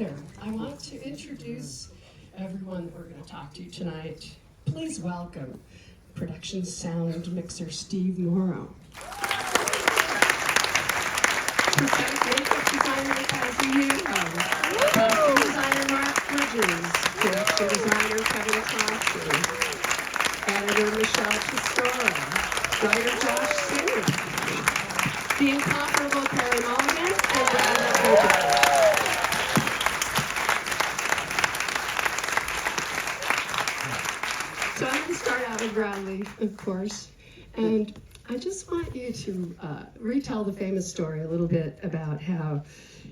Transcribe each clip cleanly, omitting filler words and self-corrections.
writer. I want to introduce everyone that we're going to talk to tonight. Please welcome production sound mixer Steve Morrow. Prosthetic makeup designer Kazu. Costume designer Mark Bridges. Production designer Kevin Thompson. Editor Michelle Tesoro. Writer Josh Singer. The incomparable Carey Mulligan and Leonard. So I'm going to start out with Bradley, of course, and I just want you to retell the famous story a little bit about how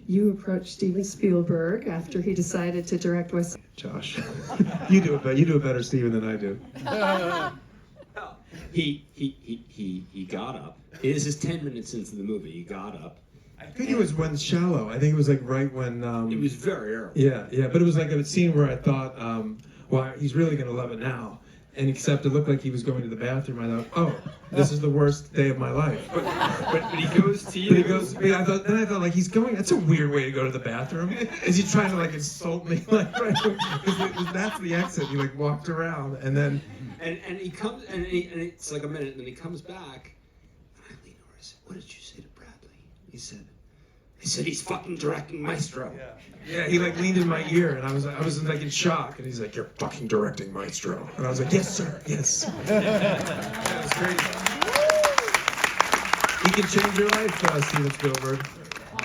you approached Steven Spielberg after he decided to direct West. Josh, you do it better, Steven, than I do. He got up. It is 10 minutes into the movie. He got up. I think it was when Shallow. I think it was like right when. It was very early. Yeah, but it was like a scene where I thought, well, he's really gonna love it now. And except it looked like he was going to the bathroom. I thought, oh, this is the worst day of my life. But he goes to you. But he goes. Yeah, I thought like he's going. That's a weird way to go to the bathroom. Is he trying to like insult me? Like right? Because that's the exit. He like walked around and then. And he comes and it's like a minute and then he comes back. And I lean over and said, "What did you say to Bradley?" He said he's fucking directing Maestro. Yeah, he like leaned in my ear, and I was like in shock, and he's like, "You're fucking directing Maestro," and I was like, "Yes, sir, yes." That was crazy. He can change your life, Steven Spielberg.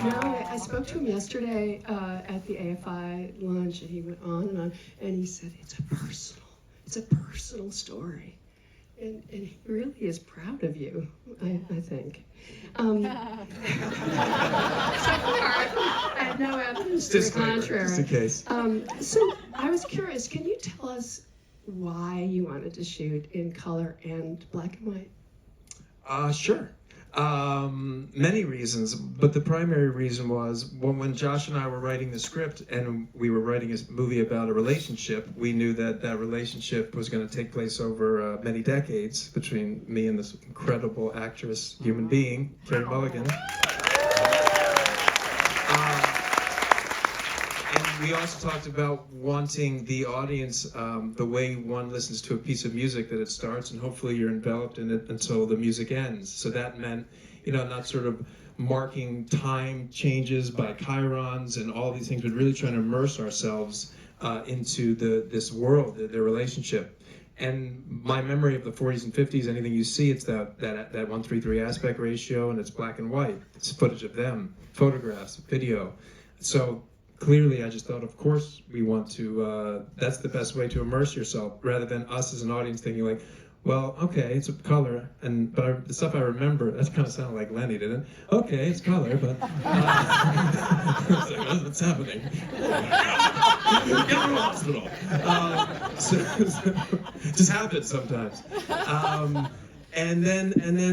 No, I spoke to him yesterday at the AFI lunch, and he went on, and he said it's a personal story. And he really is proud of you, I think. So far, I have no evidence to the contrary. Just in case. So I was curious, can you tell us why you wanted to shoot in color and black and white? Sure. Many reasons, but the primary reason was when Josh and I were writing the script and we were writing a movie about a relationship, we knew that relationship was going to take place over many decades between me and this incredible actress, human being, Carey Mulligan. And we also talked about wanting the audience, the way one listens to a piece of music, that it starts and hopefully you're enveloped in it until the music ends. So that meant, not sort of marking time changes by chirons and all these things, but really trying to immerse ourselves into this world, their relationship. And my memory of the 40s and 50s, anything you see, it's that 1:3:3 aspect ratio, and it's black and white. It's footage of them, photographs, video. So clearly, I just thought, of course, we want to, that's the best way to immerse yourself, rather than us as an audience thinking like, well, okay, it's a color, but the stuff I remember, that kind of sounded like Lenny, didn't it? Okay, it's color, but it's like, what's happening? Get to the hospital. So just happens sometimes. And then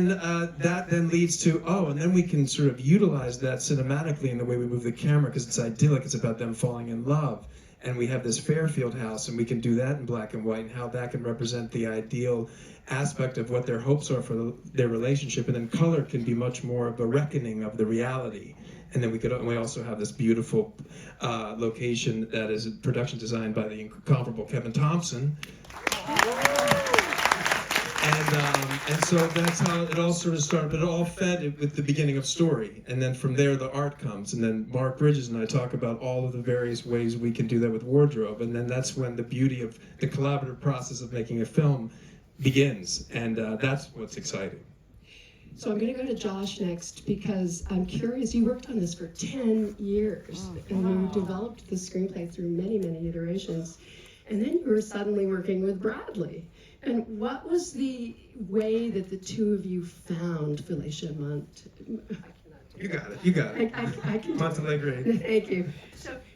that then leads to, and then we can sort of utilize that cinematically in the way we move the camera, because it's idyllic, it's about them falling in love. And we have this Fairfield house, and we can do that in black and white, and how that can represent the ideal aspect of what their hopes are for their relationship. And then color can be much more of a reckoning of the reality. And then we also have this beautiful location that is a production designed by the incomparable Kevin Thompson. And so that's how it all sort of started, but it all fed with the beginning of story. And then from there, the art comes. And then Mark Bridges and I talk about all of the various ways we can do that with wardrobe. And then that's when the beauty of the collaborative process of making a film begins. And that's what's exciting. So I'm going to go to Josh next, because I'm curious, you worked on this for 10 years, and you developed the screenplay through many, many iterations. And then you were suddenly working with Bradley. And what was the way that the two of you found Felicia Mont? You got it. I can. Montalegre. Thank you.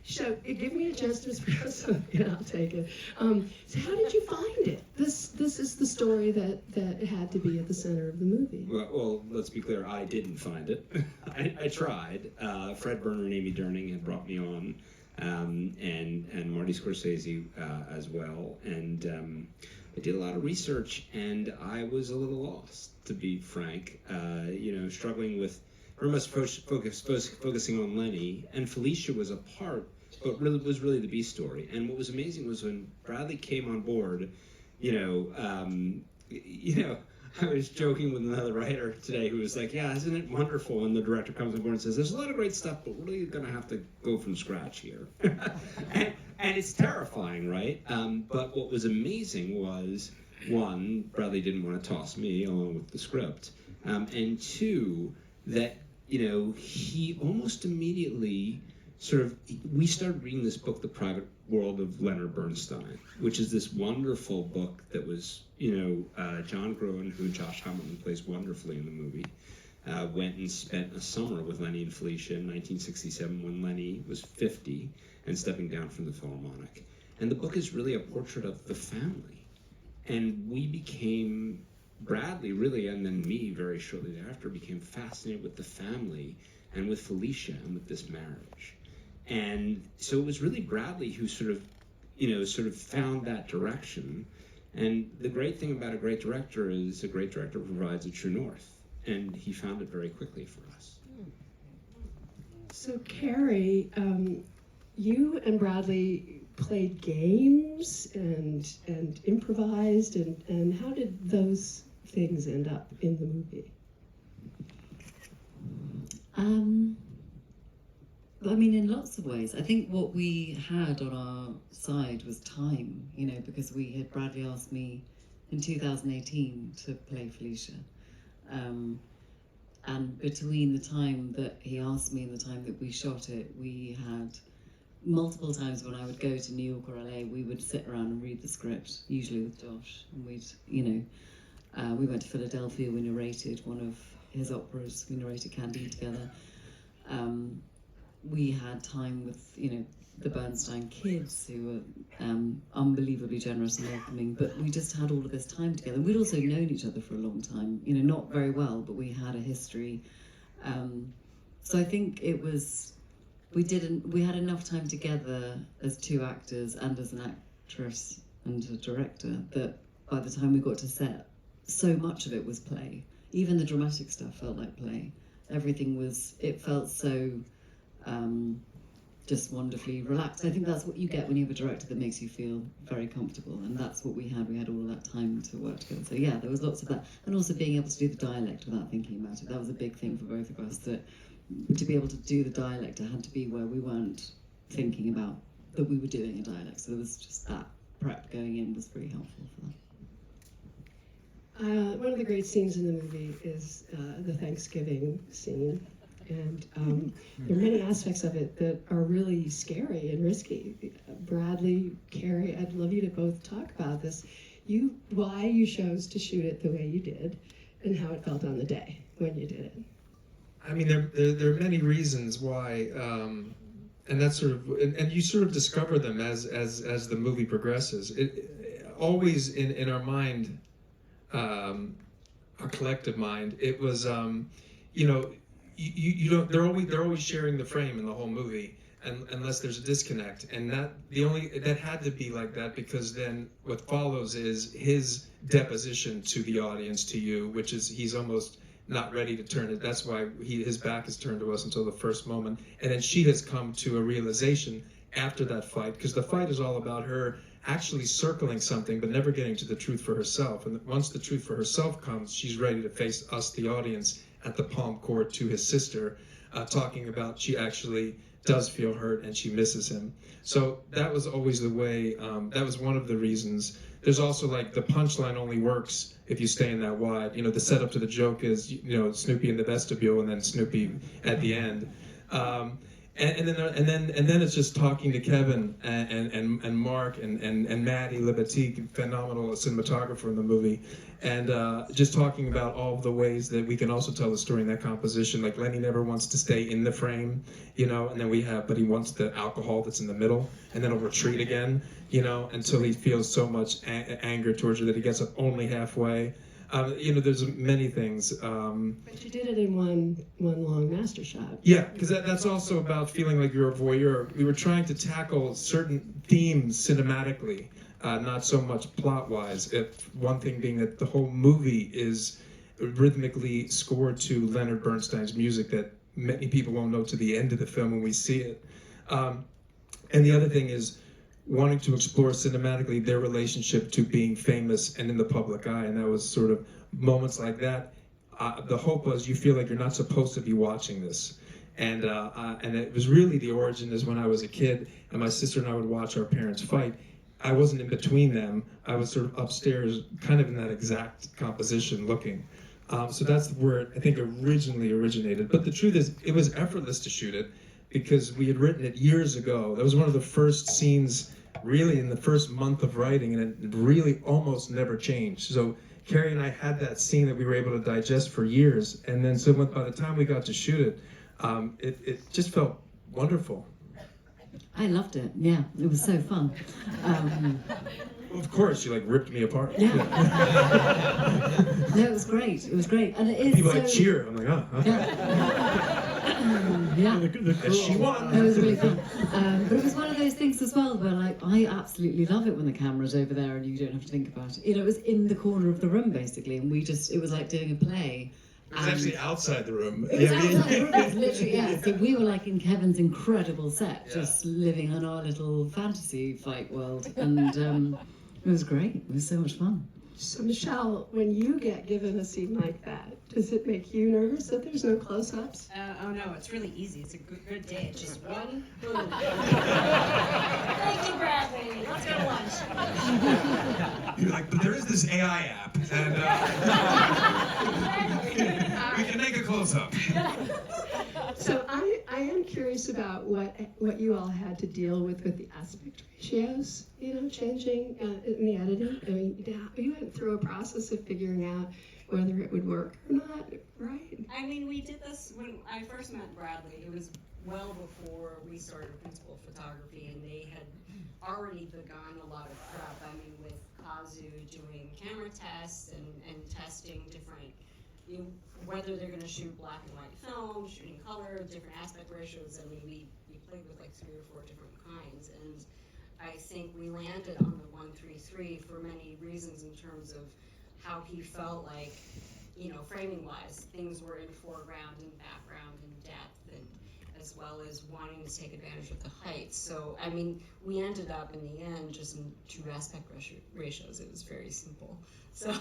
So give me a chance to express something, and I'll take it. So how did you find it? This is the story that had to be at the center of the movie. Well, let's be clear. I didn't find it. I tried. Fred Berner and Amy Durning had brought me on, and Marty Scorsese as well, and. I did a lot of research, and I was a little lost, to be frank. Struggling with very much focusing on Lenny, and Felicia was a part but really was really the B story. And what was amazing was when Bradley came on board, I was joking with another writer today who was like, yeah, isn't it wonderful when the director comes on board and says, there's a lot of great stuff, but we're really going to have to go from scratch here. and it's terrifying, right? But what was amazing was, one, Bradley didn't want to toss me along with the script. And two, that, he almost immediately we started reading this book, The Private World of Leonard Bernstein, which is this wonderful book that was, John Gruen, who Josh Hamilton plays wonderfully in the movie, went and spent a summer with Lenny and Felicia in 1967 when Lenny was 50 and stepping down from the Philharmonic. And the book is really a portrait of the family. And we became, Bradley really, and then me very shortly thereafter, became fascinated with the family and with Felicia and with this marriage. And so it was really Bradley who sort of found that direction. And the great thing about a great director is a great director provides a true north. And he found it very quickly for us. So Carey, you and Bradley played games and improvised, and how did those things end up in the movie? I mean, in lots of ways. I think what we had on our side was time, because Bradley asked me in 2018 to play Felicia. And between the time that he asked me and the time that we shot it, we had multiple times when I would go to New York or LA, we would sit around and read the script, usually with Josh. And we went to Philadelphia, we narrated one of his operas, we narrated Candide together. We had time with, the Bernstein kids who were unbelievably generous and welcoming, but we just had all of this time together. We'd also known each other for a long time, not very well, but we had a history. So I think it was, we had enough time together as two actors and as an actress and a director that by the time we got to set, so much of it was play. Even the dramatic stuff felt like play. It felt so just wonderfully relaxed. I think that's what you get when you have a director that makes you feel very comfortable, and that's what we had. We had all of that time to work together. So yeah, there was lots of that. And also being able to do the dialect without thinking about it. That was a big thing for both of us, that to be able to do the dialect, it had to be where we weren't thinking about that we were doing a dialect. So there was just that prep going in was very helpful for that. One of the great scenes in the movie is the Thanksgiving scene. And there are many aspects of it that are really scary and risky. Bradley, Carey, I'd love you to both talk about this. Why you chose to shoot it the way you did, and how it felt on the day when you did it. I mean, there are many reasons why, and that's and you sort of discover them as the movie progresses. It always in our mind, our collective mind, it was you don't. They're always sharing the frame in the whole movie, and unless there's a disconnect, and that had to be like that, because then what follows is his deposition to the audience, to you, which is he's almost not ready to turn it. That's why his back is turned to us until the first moment, and then she has come to a realization after that fight, because the fight is all about her actually circling something but never getting to the truth for herself. And once the truth for herself comes, she's ready to face us, the audience, at the Palm Court to his sister, talking about she actually does feel hurt and she misses him. So that was always the way, that was one of the reasons. There's also like the punchline only works if you stay in that wide. The setup to the joke is, Snoopy in the vestibule and then Snoopy at the end. And then it's just talking to Kevin and Mark and Maddie Libatique, phenomenal cinematographer in the movie, and just talking about all of the ways that we can also tell the story in that composition. Like Lenny never wants to stay in the frame, and then but he wants the alcohol that's in the middle, and then he'll retreat again, until he feels so much anger towards her that he gets up only halfway. There's many things. But you did it in one long master shot. Yeah, because that's also about feeling like you're a voyeur. We were trying to tackle certain themes cinematically, not so much plot-wise. One thing being that the whole movie is rhythmically scored to Leonard Bernstein's music that many people won't know to the end of the film when we see it. And the other thing is wanting to explore cinematically their relationship to being famous and in the public eye, and that was sort of moments like that. The hope was you feel like you're not supposed to be watching this. And it was really the origin is when I was a kid and my sister and I would watch our parents fight. I wasn't in between them. I was sort of upstairs, kind of in that exact composition looking. So that's where it, I think, originally originated. But the truth is, it was effortless to shoot it because we had written it years ago. That was one of the first scenes, really, in the first month of writing, and it really almost never changed. So Carey and I had that scene that we were able to digest for years, and then so by the time we got to shoot it, it just felt wonderful. I loved it. Yeah, it was so fun. Well, of course, you like ripped me apart. Yeah. No, it was great. It was great, and it is. People so... like cheer. I'm like, oh. Yeah. And she won. It was really fun. But it was one of those things as well where, like, I absolutely love it when the camera's over there and you don't have to think about it. You know, it was in the corner of the room basically, and it was like doing a play. It was actually outside the room. It was outside the room. It was literally, yeah. So we were like in Kevin's incredible set, just living on our little fantasy fight world, and it was great. It was so much fun. So Michelle, when you get given a scene like that, does it make you nervous that there's no close-ups? Oh no, it's really easy. It's a good day. It's just one boom. Thank you, Bradley. Let's go to lunch. You're like, but there is this AI app, and we can make a close-up. So I am curious about what you all had to deal with the aspect ratios, you know, changing in the editing. I mean, you went through a process of figuring out whether it would work or not, right? I mean, we did this when I first met Bradley. It was well before we started principal photography, and they had already begun a lot of prep. I mean, with Kazu doing camera tests and testing different, you know, whether they're going to shoot black and white film, shooting color, different aspect ratios. I mean, we played with like 3 or 4 different kinds, and I think we landed on the 133 for many reasons in terms of how he felt like, you know, framing-wise, things were in foreground and background and depth, and as well as wanting to take advantage of the height. So, I mean, we ended up in the end just in 2 aspect ratios. It was very simple. So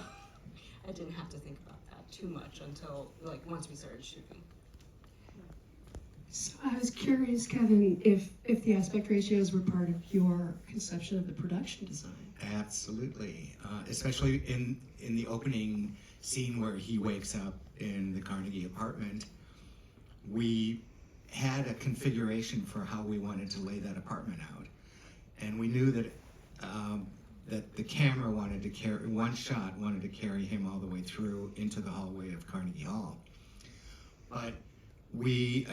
I didn't have to think about that too much until, like, once we started shooting. So I was curious, Kevin, if the aspect ratios were part of your conception of the production design. Absolutely, especially in the opening scene where he wakes up in the Carnegie apartment. We had a configuration for how we wanted to lay that apartment out, and we knew that that the camera wanted to carry one shot wanted to carry him all the way through into the hallway of Carnegie Hall, but we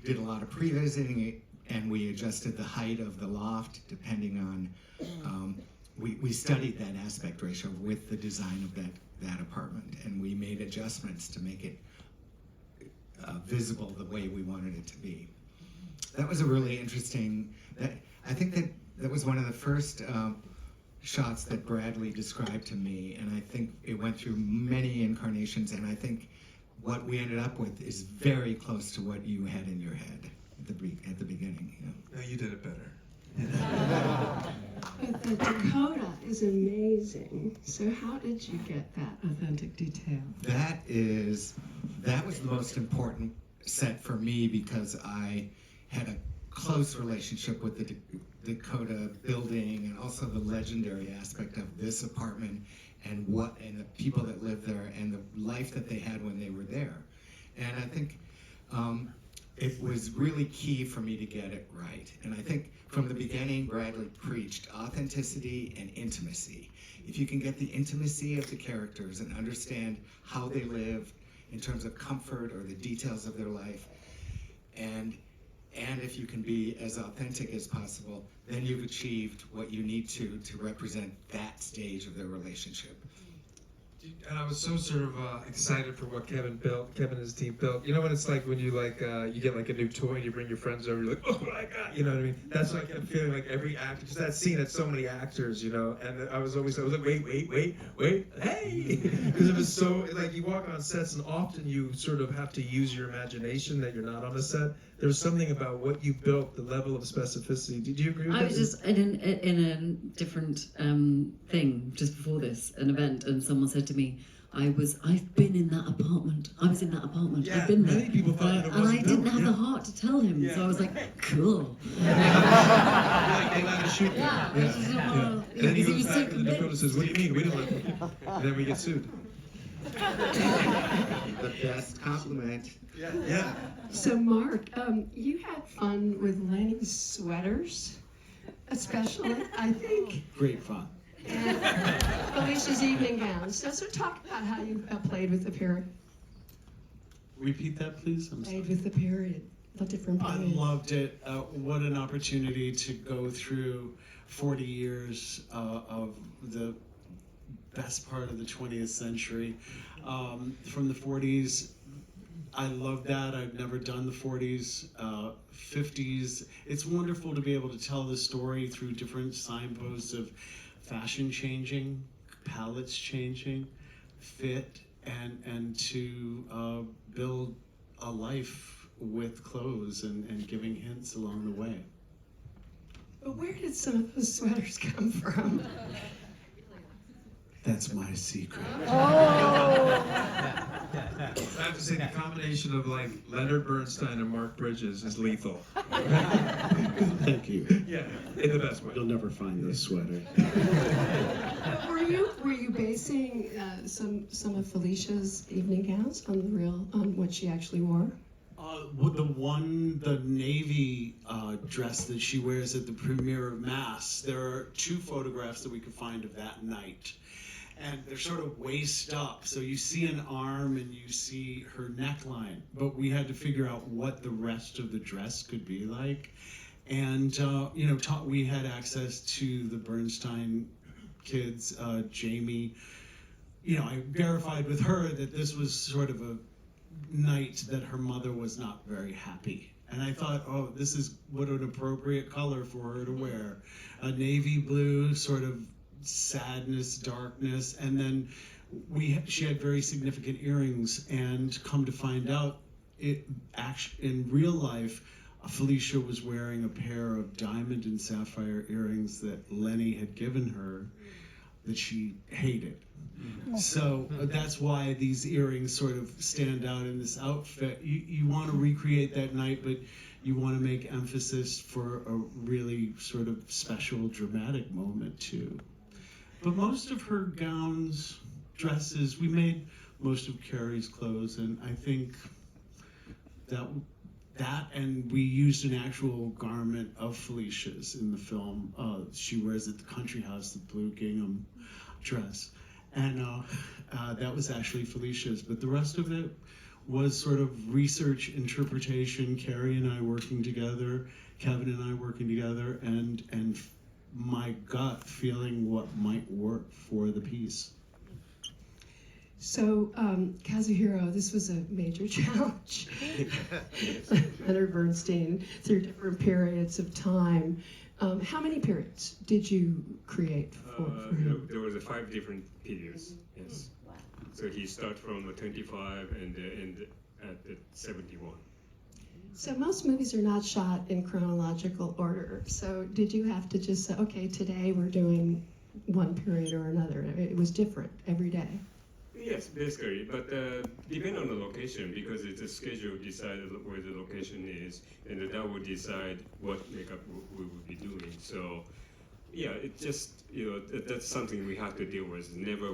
did a lot of pre-visiting, and we adjusted the height of the loft depending on, we studied that aspect ratio with the design of that apartment, and we made adjustments to make it visible the way we wanted it to be. That was a really interesting, I think that was one of the first shots that Bradley described to me, and I think it went through many incarnations, and I think what we ended up with is very close to what you had in your head at the beginning. You know? No, you did it better. But the Dakota is amazing. So how did you get that authentic detail? That was the most important set for me because I had a close relationship with the Dakota building and also the legendary aspect of this apartment and the people that lived there and the life that they had when they were there. And I think it was really key for me to get it right. And I think from the beginning, Bradley preached authenticity and intimacy. If you can get the intimacy of the characters and understand how they live in terms of comfort or the details of their life, and if you can be as authentic as possible, then you've achieved what you need to represent that stage of their relationship. And I was so sort of excited for what Kevin and his team built. You know what it's like when you you get like a new toy and you bring your friends over, you're like, oh my god, you know what I mean? That's what I kept feeling like every actor, just that scene had so many actors, you know, and I was like, wait, hey! Because it was so, like you walk on sets and often you sort of have to use your imagination that you're not on a set. There was something about what you built, the level of specificity. Did you agree with that? I was just in a different thing just before this, an event, and someone said to me, I've been in that apartment. I was in that apartment. Yeah, I've been there. many people thought that it and I wasn't didn't built, have yeah. the heart to tell him, so I was like, cool. Like they let us shoot there. Yeah, Yeah. it's just, Yeah. And then he because goes he was back so to the field and says, what do you mean? We don't let them. And then we get sued. The best compliment. Yeah. So, Mark, you had fun with Lenny's sweaters, especially, I think, Great fun. and Felicia's evening gowns. So talk about how you played with the period. Repeat that, please. I'm sorry. Played with the period, the different I periods. loved it. What an opportunity to go through 40 years of the best part of the 20th century. From the 40s, I love that. I've never done the 40s, 50s. It's wonderful to be able to tell the story through different signposts of fashion changing, palettes changing, fit, and to build a life with clothes and giving hints along the way. But where did some of those sweaters come from? That's my secret. I have to say the combination of like Leonard Bernstein and Mark Bridges is lethal. Thank you. Yeah, in the best way. You'll never find this sweater. Were you basing some of Felicia's evening gowns on what she actually wore? The navy dress that she wears at the premiere of Mass, there are two photographs that we could find of that night. And they're sort of waist up, so you see an arm and you see her neckline. But we had to figure out what the rest of the dress could be like. And, we had access to the Bernstein kids, Jamie. I verified with her that this was sort of a night that her mother was not very happy. And I thought, oh, this is what an appropriate color for her to wear. A navy blue, sort of sadness, darkness, and then she had very significant earrings, and come to find out, in real life, Felicia was wearing a pair of diamond and sapphire earrings that Lenny had given her that she hated. So that's why these earrings sort of stand out in this outfit. You want to recreate that night, but you want to make emphasis for a really sort of special, dramatic moment too. But most of her gowns, dresses, we made most of Carey's clothes, and I think that and we used an actual garment of Felicia's in the film. She wears at the country house, the blue gingham dress. And that was actually Felicia's, but the rest of it was sort of research, interpretation, Carey and I working together, Kevin and I working together, and my gut feeling what might work for the piece. So, Kazuhiro, this was a major challenge. Leonard Bernstein, through different periods of time. How many periods did you create for him? There was 5 different periods, yes. Wow. So he started from 25 and end at 71. So most movies are not shot in chronological order. So did you have to just say, okay, today we're doing one period or another? It was different every day. Yes, basically, but depend on the location, because it's a schedule decided where the location is, and that will decide what makeup we will be doing. So, yeah, it just, that's something we have to deal with. Never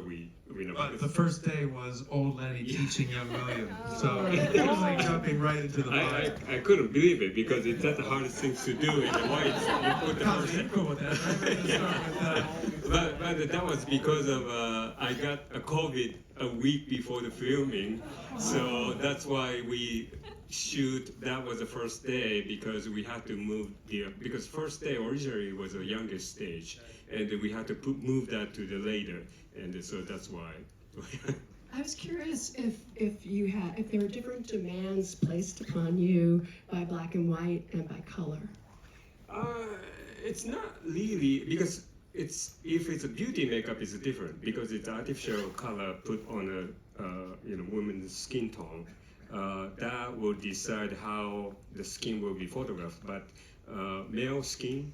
But the first day was old Lenny teaching young William, so it was like jumping right into the fire. I couldn't believe it, because it's not the hardest thing to do in the whites. You put the How's first he cool with that? Right? Let's start with that. But that was because of I got a COVID a week before the filming, so that's why we shoot. That was the first day, because we had to move because first day originally was the youngest stage, and we had to move that to the later, and so that's why I was curious if there were different demands placed upon you by black and white and by color. It's not really because if it's a beauty makeup, it's different because it's artificial color put on a woman's skin tone. That will decide how the skin will be photographed. But male skin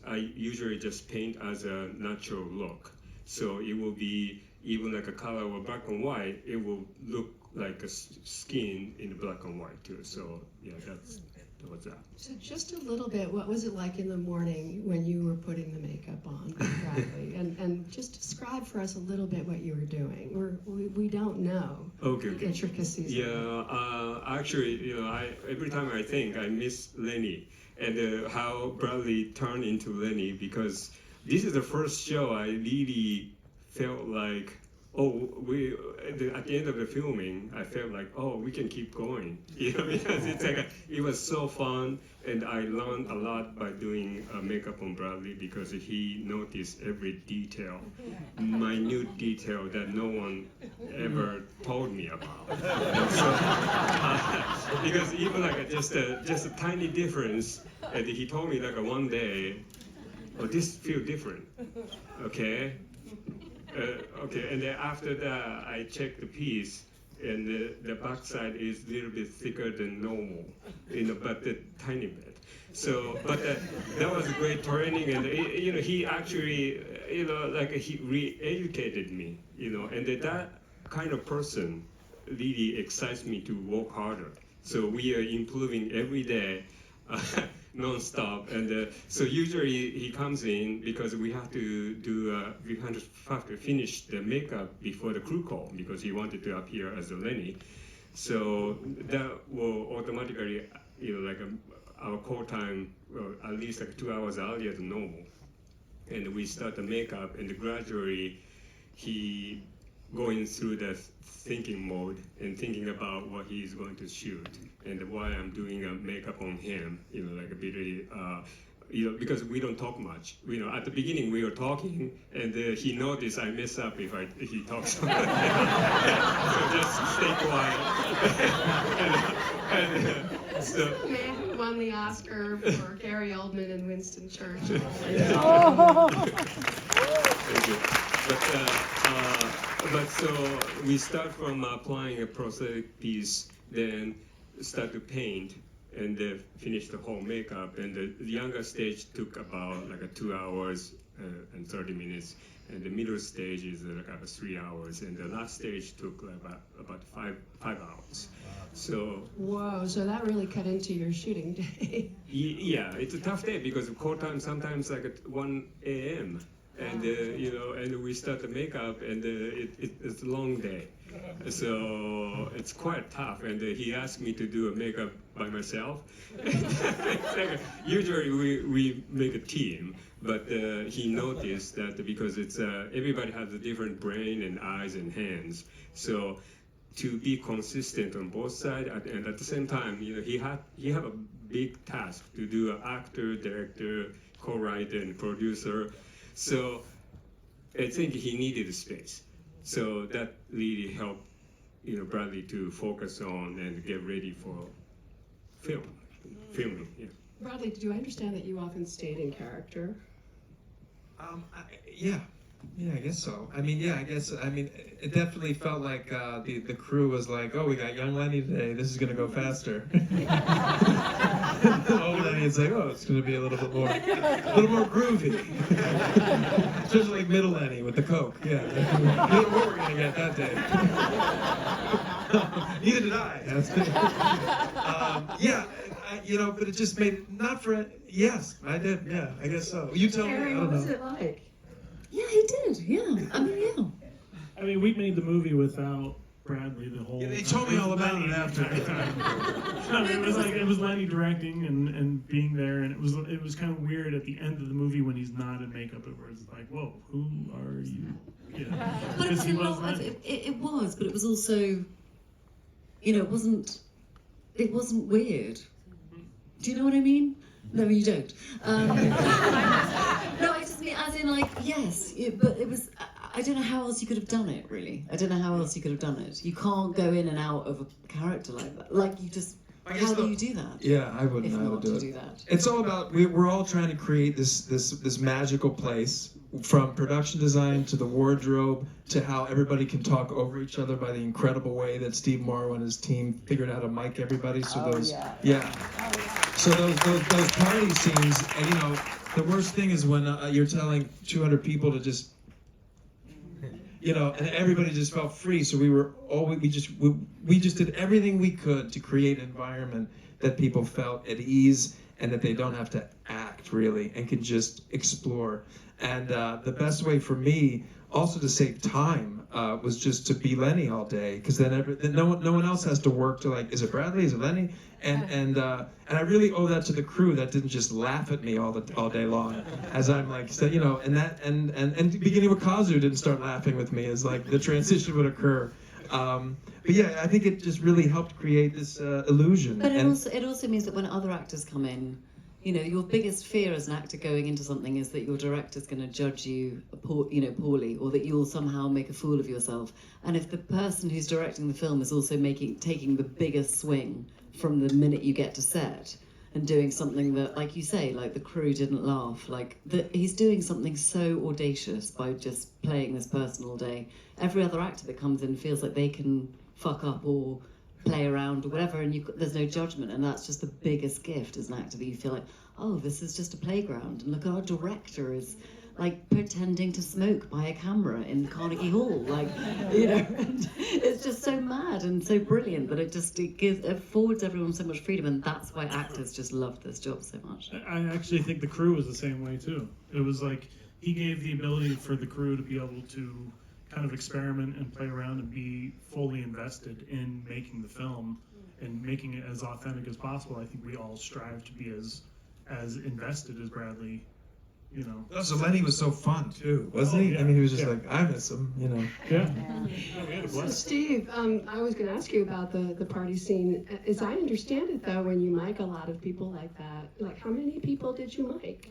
I usually just paint as a natural look. So it will be even like a color or black and white. It will look like a skin in black and white too. So yeah, that was that. So just a little bit, what was it like in the morning when you were putting the makeup on, Bradley? and just describe for us a little bit what you were doing. We don't know Okay. intricacies. Yeah, actually, every time I think I miss Lenny and how Bradley turned into Lenny because this is the first show I really felt like, at the end of the filming, I felt like, we can keep going, because it was so fun, and I learned a lot by doing makeup on Bradley because he noticed every detail, minute detail that no one ever told me about. Because even like just a tiny difference, and he told me like one day, this feels different, okay? Okay, and then after that, I checked the piece, and the backside is a little bit thicker than normal, but a tiny bit. So, but that was great training, and he actually, he re-educated me, and that kind of person really excites me to work harder. So we are improving every day. Non-stop, and so usually he comes in because we have to finish the makeup before the crew call because he wanted to appear as a Lenny. So that will automatically, our call time at least 2 hours earlier than normal, and we start the makeup, and gradually he going through the thinking mode and thinking about what he's going to shoot and why I'm doing a makeup on him, because we don't talk much. At the beginning we were talking, and he noticed I mess up if he talks. So just stay quiet. So the man who won the Oscar for Gary Oldman and Winston Churchill. Thank you. But so we start from applying a prosthetic piece, then start to paint, and finish the whole makeup. And the younger stage took about 2 hours and 30 minutes, and the middle stage is about 3 hours, and the last stage took about 5 hours. So whoa! So that really cut into your shooting day. Yeah, it's a tough day because the call time sometimes at 1 a.m. And and we start the makeup, and it's a long day, so it's quite tough. And he asked me to do a makeup by myself. Usually we make a team, but he noticed that because it's everybody has a different brain and eyes and hands, so to be consistent on both sides, and at the same time, he have a big task to do an actor, director, co-writer, and producer. So I think he needed a space. So that really helped, Bradley to focus on and get ready for filming. Yeah. Bradley, do I understand that you often stayed in character? Yeah, I guess so. It definitely felt like the crew was like, we got young Lenny today, this is gonna go faster. Old Lenny is like, it's gonna be a little more groovy. Especially like middle Lenny with the Coke, yeah. You know what we're gonna get that day. Neither did I. But it just made, yes, I did, yeah, I guess so. You tell me, I Carey, don't what was know. it like? Yeah, he did. Yeah. I mean, we made the movie without Bradley the whole. Yeah, they told me all about it after. No, it was Lenny directing and being there, and it was kind of weird at the end of the movie when he's not in makeup. Where it's like, whoa, who are you? Yeah. But it was a lot of it was, but it was also, it wasn't weird. Do you know what I mean? No, you don't. No, I just mean as in yes, but it was. I don't know how else you could have done it, really. I don't know how else you could have done it. You can't go in and out of a character like that. Like, you just, how do you do that? Yeah, I wouldn't If know how not to do to it. do that. It's all about, we're all trying to create this magical place, from production design to the wardrobe to how everybody can talk over each other by the incredible way that Steve Morrow and his team figured out how to mic everybody. So So those party scenes, and you know, the worst thing is when you're telling 200 people to just, you know, and everybody just felt free. So we just did everything we could to create an environment that people felt at ease and that they don't have to act really and can just explore. And the best way for me also to save time was just to be Lenny all day, because then no one else has to work to like, is it Bradley, is it Lenny? And I really owe that to the crew that didn't just laugh at me all day long as I'm like, so, you know, and beginning with Kazu didn't start laughing with me as like the transition would occur. But yeah, I think it just really helped create this illusion. But it also means that when other actors come in, you know, your biggest fear as an actor going into something is that your director's going to judge you, poorly, or that you'll somehow make a fool of yourself. And if the person who's directing the film is also taking the biggest swing from the minute you get to set and doing something that, like you say, like the crew didn't laugh, like he's doing something so audacious by just playing this person all day. Every other actor that comes in feels like they can fuck up or play around or whatever, and there's no judgment, and that's just the biggest gift as an actor, that you feel like, oh, this is just a playground, and look, our director is like pretending to smoke by a camera in Carnegie Hall, like, you know, and it's just so mad and so brilliant that it affords everyone so much freedom, and that's why actors just love this job so much. I actually think the crew was the same way too. It was like he gave the ability for the crew to be able to kind of experiment and play around and be fully invested in making the film and making it as authentic as possible. I think we all strive to be as invested as Bradley, you know. Also, Lenny was so fun too, wasn't he? Yeah. I mean, he was just like, I miss him, you know. Yeah. So Steve, I was going to ask you about the party scene. As I understand it, though, when you mic a lot of people like that, like how many people did you mic?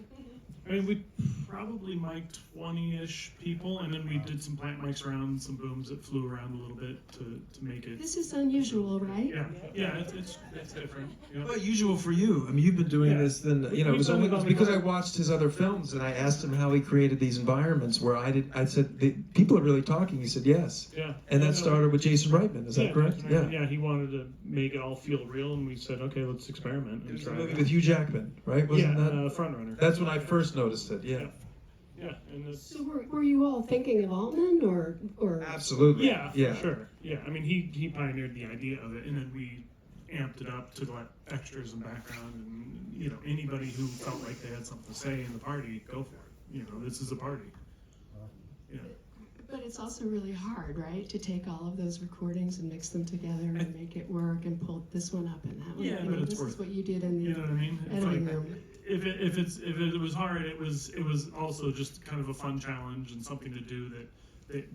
I mean, we probably mic'd 20-ish people, and then we did some plant mics around, some booms that flew around a little bit to make it. This is unusual, right? Yeah, it's different. Yeah. Well, usual for you. I mean, you've been doing this. Then you know, it was because I watched his other films and I asked him how he created these environments. Where I said, people are really talking. He said yes. Yeah. And that started with Jason Reitman. Is that correct? Yeah. He wanted to make it all feel real, and we said, okay, let's experiment and try. With Hugh Jackman, right? Wasn't that Front Runner? That's when I first noticed it. Yeah. Yeah, and So were you all thinking of Altman or? Absolutely. Yeah, for sure. Yeah, I mean, he pioneered the idea of it, and then we amped it up to let extras and background, and you know, anybody who felt like they had something to say in the party, go for it. You know, this is a party. Yeah. But it's also really hard, right, to take all of those recordings and mix them together and make it work and pull this one up and that one. Yeah, You but know, it's this worth is what you did in the You know what I mean? It's editing like, room. if it was hard, it was also just kind of a fun challenge and something to do that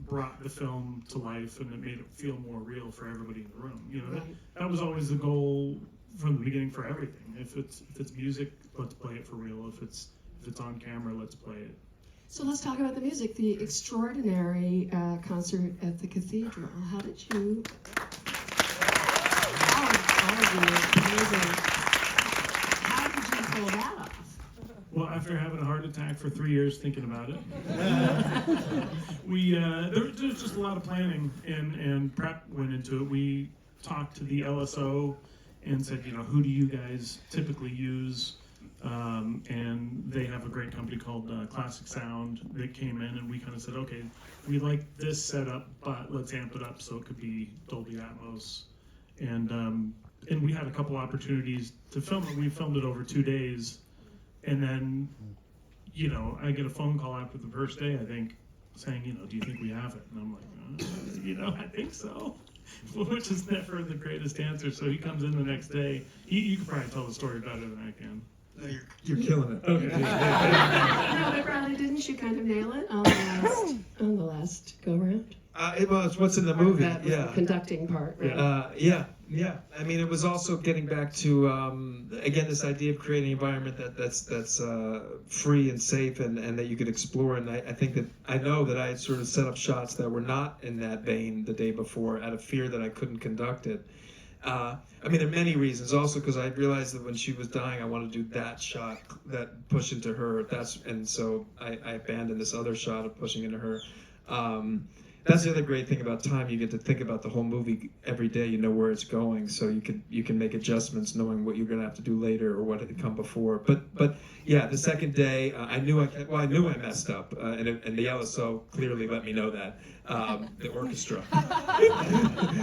brought the film to life, and it made it feel more real for everybody in the room. You know, that was always the goal from the beginning for everything. If it's music, let's play it for real. If it's on camera, let's play it. So let's talk about the music, the extraordinary concert at the cathedral. How did you? All of you, amazing. How did you pull that off? Well, after having a heart attack for 3 years thinking about it, there was just a lot of planning and prep went into it. We talked to the LSO and said, you know, who do you guys typically use? And they have a great company called Classic Sound that came in, and we kind of said, okay, we like this setup, but let's amp it up so it could be Dolby Atmos. And we had a couple opportunities to film it. We filmed it over 2 days, and then, you know, I get a phone call after the first day, I think, saying, you know, do you think we have it? And I'm like, you know, I think so. Which is never the greatest answer. So he comes in the next day. You can probably tell the story better than I can. No, you're killing it. Okay. No, but Bradley, didn't you kind of nail it on the last go round? It's what's in the movie. That was the conducting part, right? Yeah, I mean, it was also getting back to again this idea of creating an environment that's free and safe and that you could explore. And I think that I know that I had sort of set up shots that were not in that vein the day before out of fear that I couldn't conduct it. I mean, there are many reasons. Also, because I realized that when she was dying, I wanted to do that shot, that push into her. And so I abandoned this other shot of pushing into her. That's the other great thing about time. You get to think about the whole movie every day. You know where it's going, so you can make adjustments, knowing what you're going to have to do later or what had come before. But yeah, the second day, I knew I messed up, and the LSO clearly let me know that. The orchestra.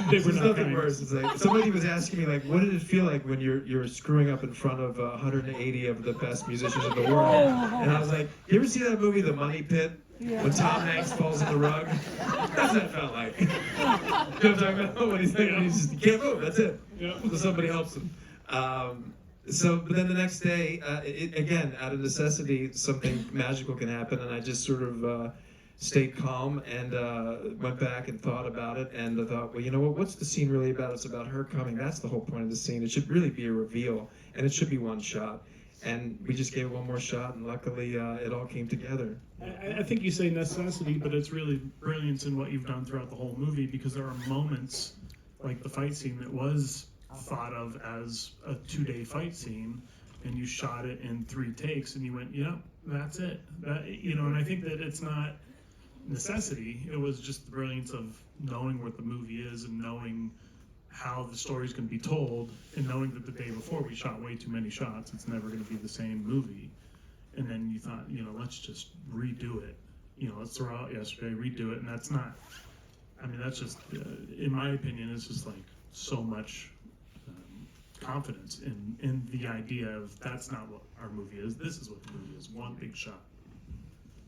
There's nothing worse. It's like somebody was asking me, like, what did it feel like when you're screwing up in front of 180 of the best musicians in the world? And I was like, you ever see that movie, The Money Pit? When Tom Hanks falls in the rug, that's what it felt like. You know what I'm talking about? When he's thinking, he can't move, that's it. So somebody helps him. But then the next day, again, out of necessity, something magical can happen, and I just sort of stayed calm and went back and thought about it, and I thought, well, you know what? What's the scene really about? It's about her coming. That's the whole point of the scene. It should really be a reveal, and it should be one shot. And we just gave it one more shot, and luckily it all came together. I think you say necessity, but it's really brilliance in what you've done throughout the whole movie, because there are moments like the fight scene that was thought of as a 2-day fight scene, and you shot it in 3 takes, and you went, yeah, that's it. And I think that it's not necessity. It was just the brilliance of knowing what the movie is and knowing how the story's going to be told, and knowing that the day before we shot way too many shots, it's never going to be the same movie. And then you thought, let's just redo it. Let's throw out yesterday, redo it, and that's not. I mean, that's just, in my opinion, it's just like so much confidence in the idea of that's not what our movie is. This is what the movie is. One big shot.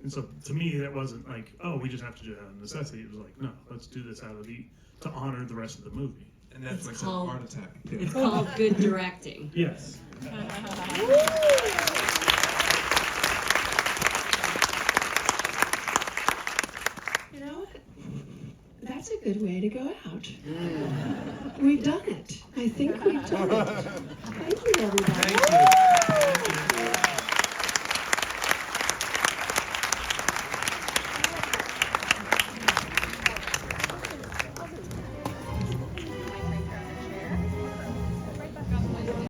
And so to me, that wasn't like, oh, we just have to do it out of necessity. It was like, no, let's do this to honor the rest of the movie. And Netflix had a heart attack. It's called good directing. Yes. You know what? That's a good way to go out. We've done it. I think we've done it. Thank you, everybody. Thank you.